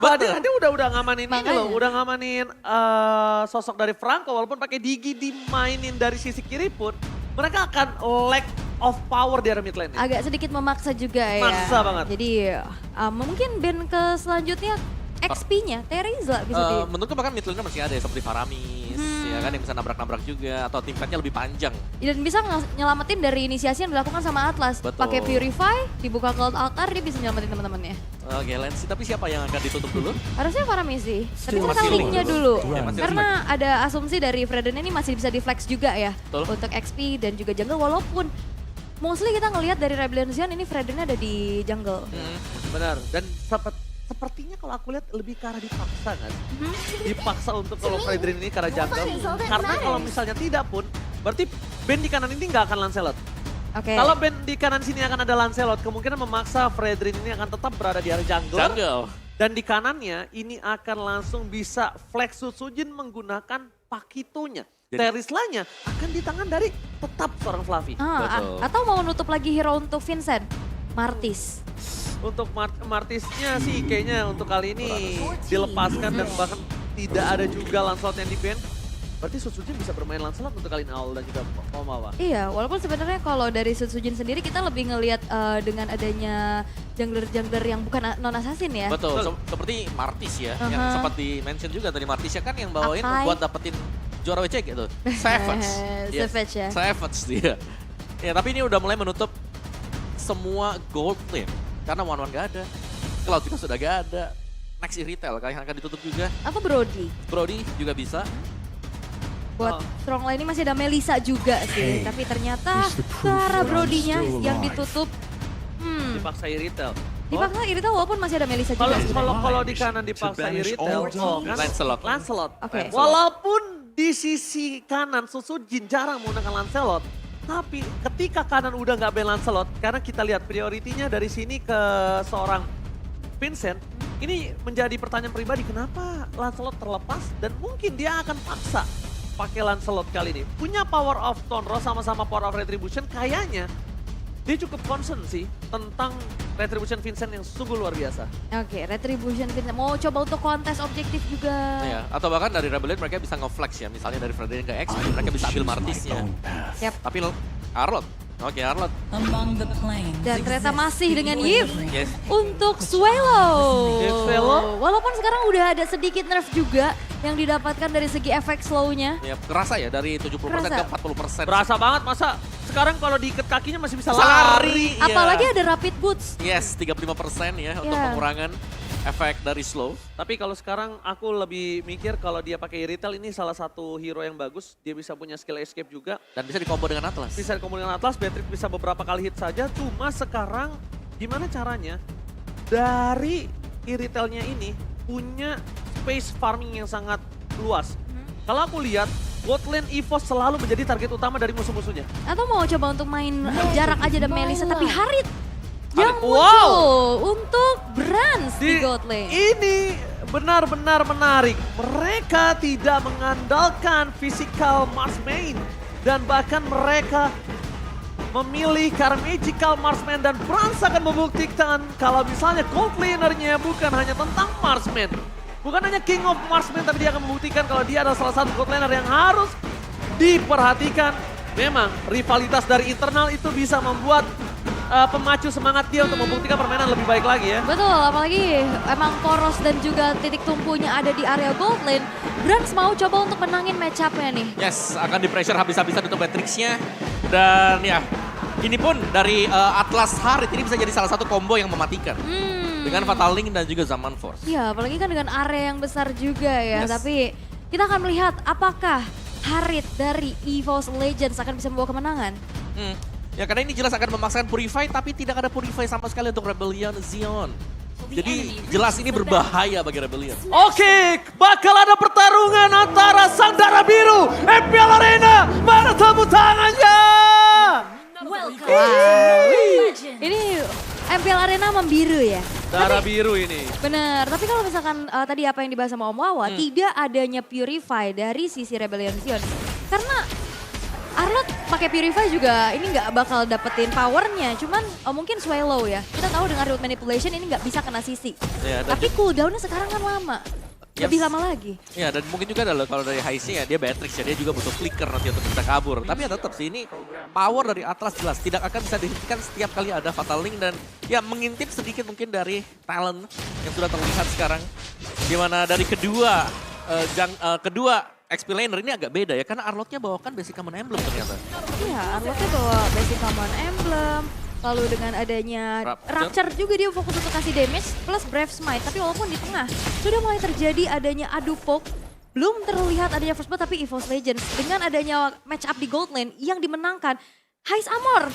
Dia udah ngamanin ini Makanya. loh, udah ngamanin sosok dari Franco walaupun pakai Digi dimainin dari sisi kiri pun mereka akan lack of power di area mid lane. Agak sedikit memaksa juga ya. Maksa banget. Jadi mungkin band ke selanjutnya XP-nya Terizla bisa di... Menurutku bahkan mid lane masih ada ya, seperti Faramis, ya kan yang bisa nabrak-nabrak juga, atau tim fight-nya lebih panjang. Dan bisa nyelamatin dari inisiasi yang dilakukan sama Atlas. Betul. Pakai Purify, dibuka Cloud Altar, dia bisa nyelamatin teman-temannya. Oke, Lensi, tapi siapa yang akan ditutup dulu? Harusnya Faramis sih. Tapi Still kita masih linknya link. dulu. Ya, masih Karena ada asumsi dari Freden ini masih bisa di-flex juga ya. Betul. Untuk XP dan juga jungle. Walaupun mostly kita ngelihat dari Rebellion Zion ini Fredennya ada di jungle. Benar, dan sepertinya kalau aku lihat lebih ke arah dipaksa kan. Dipaksa untuk kalau Fredrin ini ke arah jungle. Karena kalau misalnya tidak pun, berarti band di kanan ini nggak akan Lancelot. Oke. Kalau band di kanan sini akan ada Lancelot, kemungkinan memaksa Fredrin ini akan tetap berada di area jungle. Jungle. Dan di kanannya ini akan langsung bisa flex Sujin menggunakan Pakitonya. Terislanya akan di tangan dari tetap seorang Fluffy. Betul. Atau mau nutup lagi hero untuk Vincent? Martis. Untuk Martisnya sih kayaknya untuk kali ini dilepaskan dan bahkan tidak ada juga Lancelot yang di-ban. Berarti Sujin bisa bermain Lancelot untuk kali ini Aul dan juga Omawa. Iya, walaupun sebenarnya kalau dari Sujin sendiri kita lebih ngelihat dengan adanya jungler-jungler yang bukan non-assassin ya. Betul, seperti Martis ya, yang sempat di-mention juga tadi Martis ya kan yang bawain Akai. buat dapetin juara WC gitu. Savage. Savage ya. Savage dia. Ya tapi ini udah mulai menutup semua gold lane. Karena One gak ada. Cloud juga sudah gak ada. Next Retail yang akan ditutup juga. Apa Brody? Brody juga bisa. Buat strong line ini masih ada Melisa juga sih. Tapi ternyata ke arah Brody-nya yang ditutup. Dipaksa Iritel. Dipaksa Irita walaupun masih ada Melisa juga. Kalau di kanan dipaksa Iritel, kan Lancelot. Oke. Walaupun di sisi kanan Sujin jarang menggunakan Lancelot, tapi ketika kanan udah nggak ban Lancelot, karena kita lihat prioritinya dari sini ke seorang Vincent, ini menjadi pertanyaan pribadi kenapa Lancelot terlepas dan mungkin dia akan paksa pakai Lancelot kali ini. Punya power of Tonro sama-sama power of Retribution, kayaknya dia cukup concern sih tentang Retribution Vincent yang sungguh luar biasa. Oke, Retribution Vincent. Mau coba untuk kontes objektif juga. Ya, atau bahkan dari Rebellion mereka bisa nge-flex ya. Misalnya dari Frederick ke X, mereka bisa ambil Martisnya. Yap. Tapi Arlot. Oke, Arlot. Dan ternyata masih dengan Yves Yes. untuk Swallow. Swallow. Walaupun sekarang udah ada sedikit nerf juga yang didapatkan dari segi efek slow-nya. Ya, kerasa ya dari 70% ke Kerasa. 40%. Berasa banget masa sekarang kalau diikat kakinya masih bisa Bisa lari. iya. Apalagi ada rapid boots. Yes, 35% ya untuk Ya. pengurangan efek dari slow. Tapi kalau sekarang aku lebih mikir kalau dia pakai Retail ini salah satu hero yang bagus. Dia bisa punya skill escape juga. Dan bisa dikombo dengan Atlas. Bisa dikombinasi dengan Atlas, Beatrix bisa beberapa kali hit saja. Cuma sekarang gimana caranya dari Retailnya ini punya space farming yang sangat luas. Kalau aku lihat, bot lane EVOS selalu menjadi target utama dari musuh-musuhnya. Atau mau coba untuk main jarak aja dan Melisa. Tapi Harit yang Harit. muncul untuk Brands di God lane. Ini benar-benar menarik. Mereka tidak mengandalkan physical marksman. Dan bahkan mereka memilih karena magical marksman dan Brands akan membuktikan kalau misalnya gold lanernya bukan hanya tentang marksman. Bukan hanya king of marksman, tapi dia akan membuktikan kalau dia adalah salah satu gold laner yang harus diperhatikan. Memang rivalitas dari internal itu bisa membuat pemacu semangat dia untuk membuktikan permainan lebih baik lagi ya. Betul, apalagi emang poros dan juga titik tumpunya ada di area gold lane. Brands mau coba untuk menangin match up-nya nih. Yes, akan di pressure habis-habisan untuk Beatrix-nya. Dan ya, ini pun dari Atlas Harit ini bisa jadi salah satu combo yang mematikan. Dengan Fatal Link dan juga Zaman Force. Iya, apalagi kan dengan area yang besar juga ya. Yes. Tapi kita akan melihat apakah Harit dari EVOS Legends akan bisa membawa kemenangan. Ya karena ini jelas akan memaksakan Purify, tapi tidak ada Purify sama sekali untuk Rebellion Zion. Jadi jelas ini berbahaya bagi Rebellion. Oke, bakal ada pertarungan antara Sandara Biru, MPL Arena, mana tepuk tangannya? Ini MPL Arena membiru ya. Darah biru ini. Bener, tapi kalau misalkan tadi apa yang dibahas sama Om Wawa, tidak adanya Purify dari sisi Rebellion Zion. Karena Arlott pakai Purify juga ini nggak bakal dapetin powernya, cuman mungkin swallow ya. Kita tahu dengan root manipulation ini nggak bisa kena sisi. Ya, dan Tapi cooldownnya sekarang kan lama. Lebih lama lagi. Ya, dan mungkin juga adalah kalau dari Heissy ya dia Beatrix ya, dia juga butuh flicker nanti untuk bisa kabur. Tapi ya tetap sih ini power dari Atlas jelas tidak akan bisa dihentikan setiap kali ada Fatal Link dan ya mengintip sedikit mungkin dari talent yang sudah terlihat sekarang. Dimana dari kedua XP laner ini agak beda ya, karena Arlottnya bawakan basic common emblem ternyata. Iya, Arlotnya bawa basic common emblem. Lalu dengan adanya Rapture juga dia fokus untuk kasih damage plus Brave Smite. Tapi walaupun di tengah sudah mulai terjadi adanya adu poke. Belum terlihat adanya first blood tapi EVOS Legends. Dengan adanya match up di gold lane yang dimenangkan. Heist Amor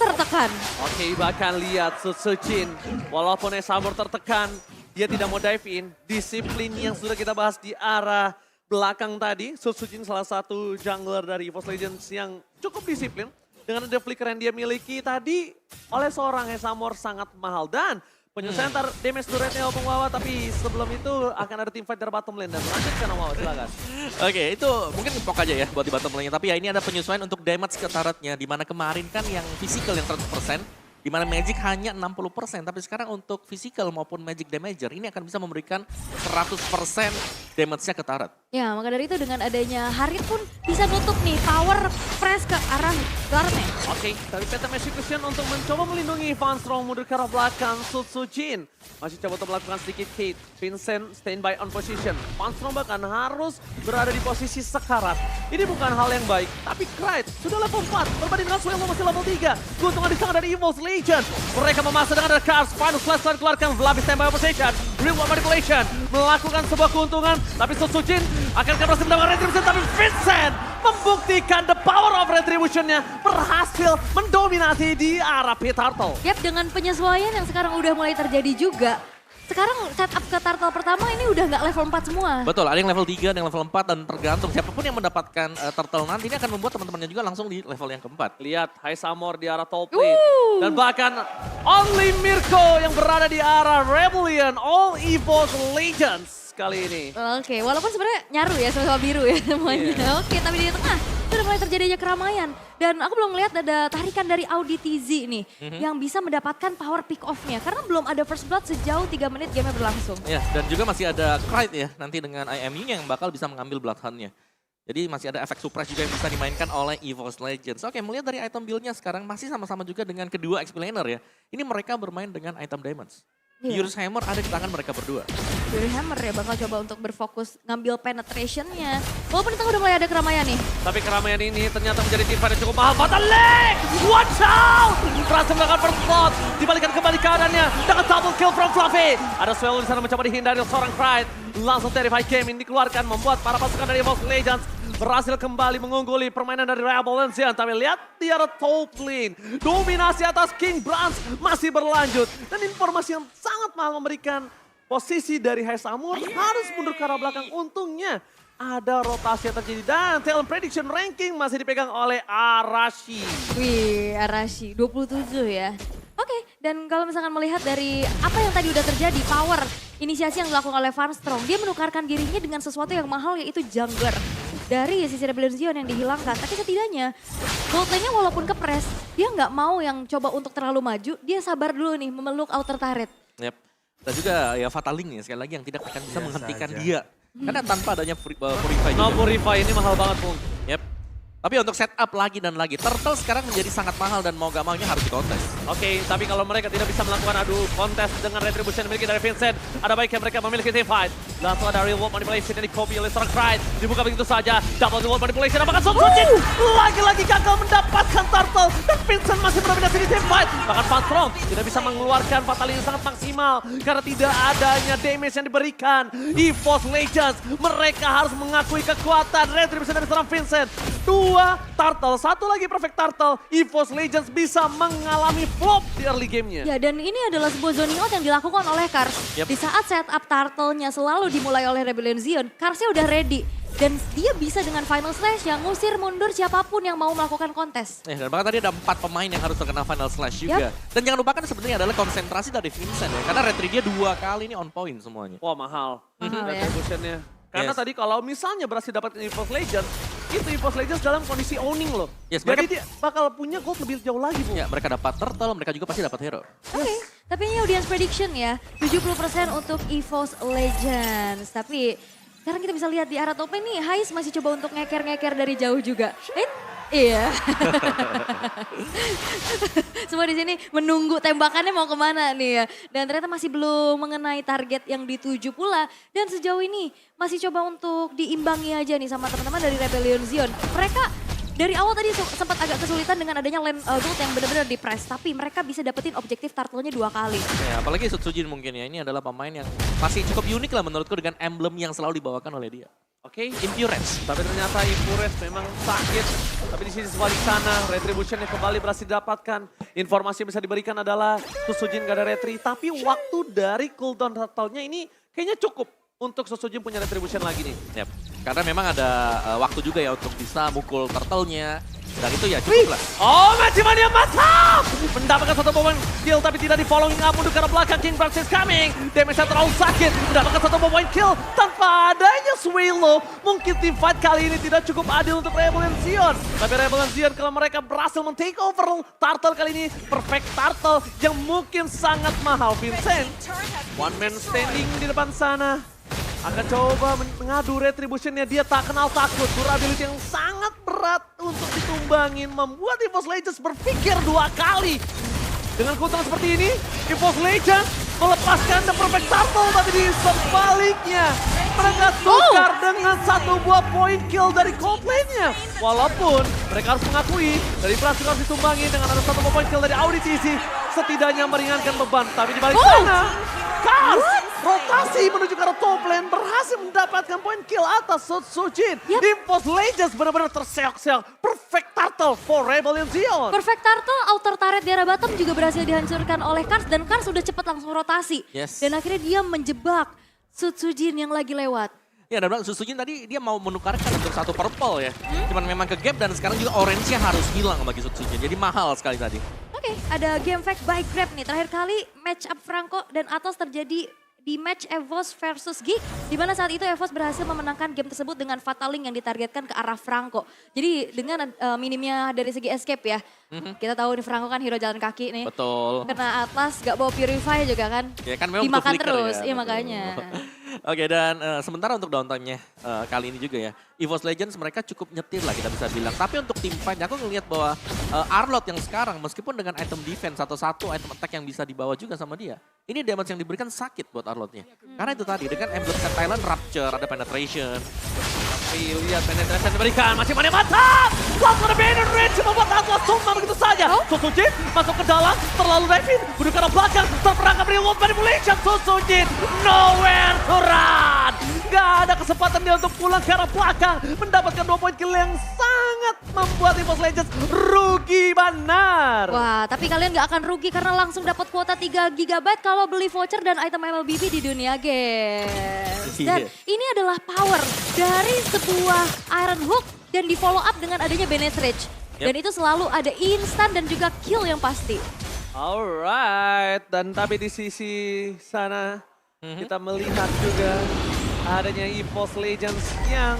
tertekan. Oke, bahkan lihat Sutsujin. Walaupun Samur tertekan, dia tidak mau dive in. Disiplin yang sudah kita bahas di arah belakang tadi. Sutsujin salah satu jungler dari EVOS Legends yang cukup disiplin. Dengan ada flicker yang dia miliki tadi oleh seorang Hesamor sangat mahal. Dan penyelesaian damage turretnya Opung Wawa, tapi sebelum itu akan ada team fight dari bottom lane. Dan lanjutkan Wawa, silakan. Oke, itu mungkin pok aja ya buat di bottom lane-nya. Tapi ya ini ada penyesuaian untuk damage ke turretnya. Dimana kemarin kan yang physical yang 100%. Dimana Magic hanya 60%, tapi sekarang untuk physical maupun Magic Damager ini akan bisa memberikan 100% damage-nya ke turret. Ya, maka dari itu dengan adanya Harit pun bisa nutup nih power press ke arah turretnya. Oke, tapi PT Execution untuk mencoba melindungi Van Strong mundur ke arah belakang Sutsujin. Masih coba untuk melakukan sedikit hit. Vincent standby on position. Van Strong bahkan harus berada di posisi sekarat. Ini bukan hal yang baik, tapi Krite sudah level 4. Berbanding dengan Swello masih level 3. Keuntungan di tangan dari EVOS Legends. Mereka memasuk dengan ada Cars. Final Slash telah dikeluarkan. Vlavis standby on position. Real manipulation. Melakukan sebuah keuntungan. Tapi Sutsujin akan berhasil mendapatkan Retribution. Tapi Vincent membuktikan the power of Retribution-nya berhasil mendominasi di arah Pit Turtle. Yap, dengan penyesuaian yang sekarang udah mulai terjadi juga. Sekarang setup ke Turtle pertama ini udah nggak level 4 semua. Betul, ada yang level 3, ada yang level 4 dan tergantung siapapun yang mendapatkan Turtle nanti ini akan membuat teman-temannya juga langsung di level yang keempat. Lihat Hesamor di arah top lane. Dan bahkan only Mirko yang berada di arah Rebellion. All EVOS Legends kali ini. Oke, walaupun sebenarnya nyaru ya sama-sama biru ya semuanya. Oke, tapi di tengah sudah mulai terjadinya keramaian. Dan aku belum melihat ada tarikan dari Audi TZ nih yang bisa mendapatkan power pick off-nya. Karena belum ada first blood sejauh 3 menit game berlangsung. Ya, dan juga masih ada Krite ya nanti dengan IMU yang bakal bisa mengambil Bloodhound-nya. Jadi masih ada efek suppress juga yang bisa dimainkan oleh EVOS Legends. Oke, melihat dari item build-nya sekarang masih sama-sama juga dengan kedua XP laner ya. Ini mereka bermain dengan item Diamonds. Furious Hammer ada di tangan mereka berdua. Furious Hammer ya bakal coba untuk berfokus ngambil penetration-nya. Walaupun di tengah udah mulai ada keramaian nih. Tapi keramaian ini ternyata menjadi tim fight yang cukup mahal. Fatal Link! Watch out! Berhasil melakukan first blood. Dibalikan kembali keadaannya dengan double kill from Fluffy. Ada Swell di sana mencoba dihindari seorang Pride. Langsung Terrify Game ini dikeluarkan membuat para pasukan dari EVOS Legends berhasil kembali mengungguli permainan dari Rebellion. Tapi lihat di arah top lane. Dominasi atas King Brans masih berlanjut. Dan informasi yang sangat mahal memberikan posisi dari Hesamur harus mundur ke arah belakang. Untungnya ada rotasi yang terjadi. Dan talent prediction ranking masih dipegang oleh Arashi. Wih, Arashi 27 ya. Oke, dan kalau misalkan melihat dari apa yang tadi udah terjadi, power inisiasi yang dilakukan oleh Van Strong, dia menukarkan dirinya dengan sesuatu yang mahal yaitu jungler. Dari sisi Rebellion Zion yang dihilangkan, tapi setidaknya gold lane-nya walaupun kepres, dia nggak mau yang coba untuk terlalu maju, dia sabar dulu nih memeluk outer turret. Yep. Dan juga ya Fatal Link nih sekali lagi yang tidak akan bisa menghentikan dia. Karena tanpa adanya Purify juga. No, Purify ini mahal banget, Bung. Yep. Tapi untuk setup lagi dan lagi, Turtle sekarang menjadi sangat mahal dan mau gak maunya harus dikontes. Oke, tapi kalau mereka tidak bisa melakukan adu kontes dengan Retribution yang dimiliki dari Vincent, ada baiknya mereka memiliki team fight. Langsung ada real world manipulation yang di-copy oleh seorang Pride. Dibuka begitu saja, double real world manipulation. Apakah Sutsujin lagi-lagi gagal mendapatkan Turtle. Dan Vincent masih berdominasi di team fight. Bahkan Van Strong tidak bisa mengeluarkan fatal yang sangat maksimal. Karena tidak adanya damage yang diberikan. EVOS Legends, mereka harus mengakui kekuatan Retribution dari seorang Vincent. 2 Turtle, satu lagi perfect Turtle. EVOS Legends bisa mengalami flop di early gamenya. Ya, dan ini adalah sebuah zoning out yang dilakukan oleh Kars. Yep. Di saat setup Turtle-nya selalu dimulai oleh Rebellion Zion, Karsnya udah ready. Dan dia bisa dengan Final Slash yang ngusir mundur siapapun yang mau melakukan kontes. Dan bahkan tadi ada 4 pemain yang harus terkena Final Slash juga. Dan jangan lupakan sebenarnya adalah konsentrasi dari Vincent ya. Karena retri dia 2 kali ini on point semuanya. Wah, mahal. Mahal ya. Retribution-nya. Karena tadi kalau misalnya berhasil dapat EVOS Legends, itu EVOS Legends dalam kondisi owning loh. Yes, Jadi mereka- dia bakal punya gold lebih jauh lagi, Bu. Ya, mereka dapat turtle, mereka juga pasti dapat hero. Oke, tapi ini audience prediction ya, 70% untuk EVOS Legends. Tapi sekarang kita bisa lihat di arah top lane nih, Hais masih coba untuk ngeker-ngeker dari jauh juga. Iya. Semua di sini menunggu tembakannya mau kemana nih ya. Dan ternyata masih belum mengenai target yang dituju pula. Dan sejauh ini masih coba untuk diimbangi aja nih sama teman-teman dari Rebellion Zion. Mereka dari awal tadi sempat agak kesulitan dengan adanya lane gold yang benar-benar di press. Tapi mereka bisa dapetin objektif turtle-nya 2 kali. Ya, apalagi Sutsujin mungkin ya, ini adalah pemain yang masih cukup unik lah menurutku dengan emblem yang selalu dibawakan oleh dia. Oke, Impurance. tapi ternyata Impures memang sakit. Tapi di sisi sebalik sana, Retribution yang kembali berhasil didapatkan. Informasi yang bisa diberikan adalah Susujin gak ada retri. Tapi waktu dari cooldown turtle-nya ini kayaknya cukup untuk Susujin punya Retribution lagi nih. Yap. Karena memang ada waktu juga ya untuk bisa mukul turtle-nya. Dan itu ya cukup lah. Oh, Machimania mantap! Mendapatkan satu momen kill tapi tidak di following up untuk ke arah belakang. King Francis coming. Damage-nya terlalu sakit. Mendapatkan satu momen kill tanpa adanya Swallow. Mungkin team fight kali ini tidak cukup adil untuk Rebellion Zion. Tapi Rebellion Zion kalau mereka berhasil men-take over Turtle kali ini. Perfect Turtle yang mungkin sangat mahal. Vincent, one man standing di depan sana. Akan coba mengadu retributionnya, dia tak kenal takut. Durability yang sangat berat untuk ditumbangin, membuat EVOS Legends berpikir 2 kali. Dengan keuntungan seperti ini, EVOS Legends melepaskan The Perfect Turtle, tapi di sebaliknya mereka tukar dengan satu buah point kill dari Coldplay-nya. Walaupun mereka harus mengakui, dari berhasil harus ditumbangi dengan ada satu buah point kill dari Auditisi, setidaknya meringankan beban. Tapi di balik sana, Kars rotasi menuju ke arah top lane berhasil mendapatkan poin kill atas Sutsujin. Yep. EVOS Legends benar-benar terseok-seok. Perfect turtle for Rebellion Zion. Perfect Turtle, outer turret di arah bottom juga berhasil dihancurkan oleh Kars. Dan Kars sudah cepat langsung rotasi. Yes. Dan akhirnya dia menjebak Sutsujin yang lagi lewat. Ya, dan Susujin tadi dia mau menukarkan untuk satu purple ya. Cuman memang ke gap dan sekarang juga orange-nya harus hilang bagi Sutsujin. Jadi mahal sekali tadi. Oke, ada game fact by Grab nih. Terakhir kali match up Franco dan Atos terjadi di match EVOS versus Geek. Di mana saat itu EVOS berhasil memenangkan game tersebut dengan Fataling yang ditargetkan ke arah Franco. Jadi dengan minimnya dari segi escape ya. Kita tahu nih Franco kan hero jalan kaki nih. Betul. Kena Atlas gak bawa Purify juga kan. Ya kan memang Dimakan butuh flicker terus, ya, iya betul. makanya. Oke, dan sementara untuk downtime-nya kali ini juga ya. EVOS Legends mereka cukup nyetir lah kita bisa bilang. Tapi untuk tim fight aku ngelihat bahwa Arlott yang sekarang meskipun dengan item defense satu-satu item attack yang bisa dibawa juga sama dia. Ini damage yang diberikan sakit buat Arlottnya. Karena itu tadi dengan emblem Set Thailand Rapture, ada penetration. Tapi lihat penetration diberikan, masih mana mantap! Langsung ada banner range membuat Atlas tumbang begitu saja. Susujin masuk ke dalam, terlalu diving, menuju ke arah belakang, terperangkap reload manipulation. Susujin nowhere to run. Gak ada kesempatan dia untuk pulang ke arah belakang, mendapatkan 2 poin kill yang sangat membuat EVOS Legends rugi benar. Wah, tapi kalian gak akan rugi karena langsung dapat kuota 3 GB kalau beli voucher dan item MLBB di Dunia Games. Dan ini adalah power dari sebuah Iron Hook dan di follow up dengan adanya Bennett Rage. Dan itu selalu ada instan dan juga kill yang pasti. Alright, dan tapi di sisi sana kita melihat juga adanya EVOS Legends yang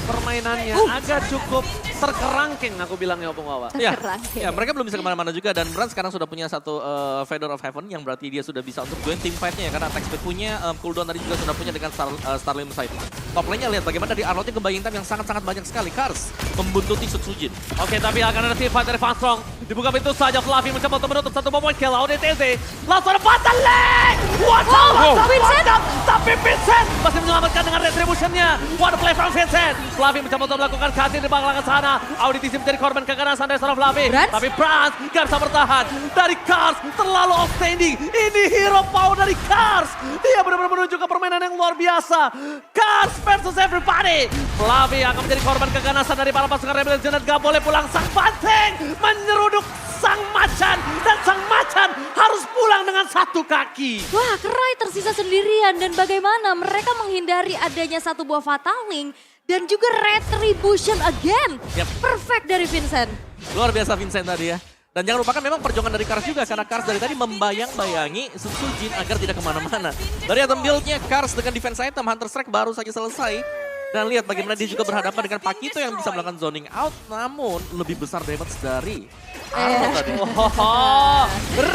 permainannya agak cukup terkerangkeng aku bilangnya Opung Wawa. Ya, Terkerangkeng. ya, mereka belum bisa kemana-mana juga dan Brand sekarang sudah punya satu Feather of Heaven yang berarti dia sudah bisa untuk join team fight-nya ya karena attack speed punya, cooldown tadi juga sudah punya dengan Starlim Sight. Top lane-nya lihat bagaimana dari Arlott-nya kembali time yang sangat-sangat banyak sekali. Kars membuntuti Sutsujin. Oke, tapi akan ada team fight dari Van Strong. Dibuka pintu saja, Fluffy mencoba untuk menutup satu poin kill. ODTZ langsung ada Fataling! Mantap! Tapi Vincent masih menyelamatkan dengan retribution-nya. What a play from Vincent! Fluffy mencoba untuk melakukan cutting di belakang sana. Auditisi menjadi korban keganasan dari seorang Fluffy. Brans? Tapi Brans gak bisa bertahan. Dari Kars terlalu outstanding. Ini hero power dari Kars. Dia benar-benar menuju ke permainan yang luar biasa. Kars versus everybody. Fluffy akan menjadi korban keganasan dari para pasukan Rebellion Zion dan gak boleh pulang. Sang banteng menyeruduk sang macan. Dan sang macan harus pulang dengan satu kaki. Wah, Kerai tersisa sendirian dan bagaimana mereka menghindari adanya satu buah Fataling dan juga Retribution again. Yep. Perfect dari Vincent. Luar biasa Vincent tadi ya. Dan jangan lupakan memang perjuangan dari Kars juga karena Kars dari tadi membayang-bayangi Sutsujin agar tidak kemana-mana. Dari item build-nya Kars dengan defense item Hunter Strike baru saja selesai. Dan lihat bagaimana dia juga berhadapan dengan Pakito yang bisa melakukan zoning out, namun lebih besar damage dari Arno tadi. Oh,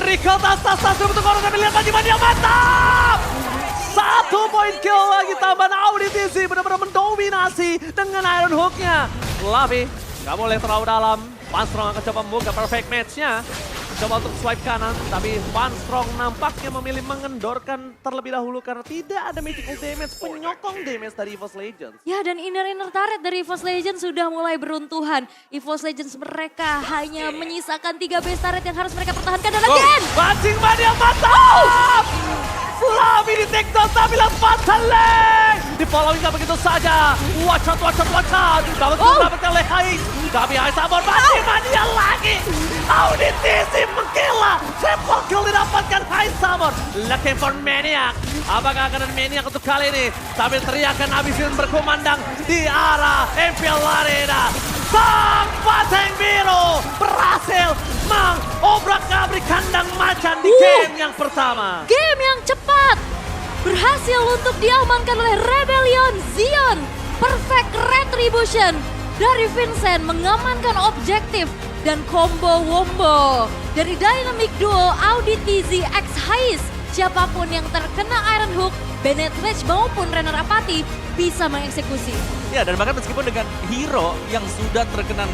Rico tas untuk orang tapi lihat bagaimana yang mantap. 1 poin kill lagi tambahan Auditisi, benar-benar mendominasi dengan Iron Hook-nya. Lavi, nggak boleh terlalu dalam. Funstrong akan coba membuka perfect match-nya. Coba untuk swipe kanan, tapi Funstrong nampaknya memilih mengendorkan terlebih dahulu karena tidak ada magical damage, penyokong damage dari EVOS Legends. Ya, dan inner turret dari EVOS Legends sudah mulai beruntuhan. EVOS Legends mereka hanya menyisakan 3 base turret yang harus mereka pertahankan. Dan again! Mancing ban yang mantap! Flavi di take down tapi lepas seleng! Di following gak begitu saja. Watch out. Kalau dapatkan oleh Hais. Tapi Hais Amor mancing mania lagi. Auditisi menggila. Triple kill didapatkan Hais Amor. Looking for Maniac. Apakah akan ada Maniac untuk kali ini? Sambil teriakan Abyssinian berkumandang di arah Imperial Arena. Sang Banteng Biru berhasil mengobrak-abrik kandang macan di game yang pertama. Game yang cepat berhasil untuk diamankan oleh Rebellion Zion. Perfect retribution dari Vincent mengamankan objektif dan combo wombo dari Dynamic Duo Auditisi X Hais. Siapapun yang terkena Iron Hook, Bennett Wedge maupun Renner Apathy bisa mengeksekusi. Ya, dan bahkan meskipun dengan hero yang sudah terkena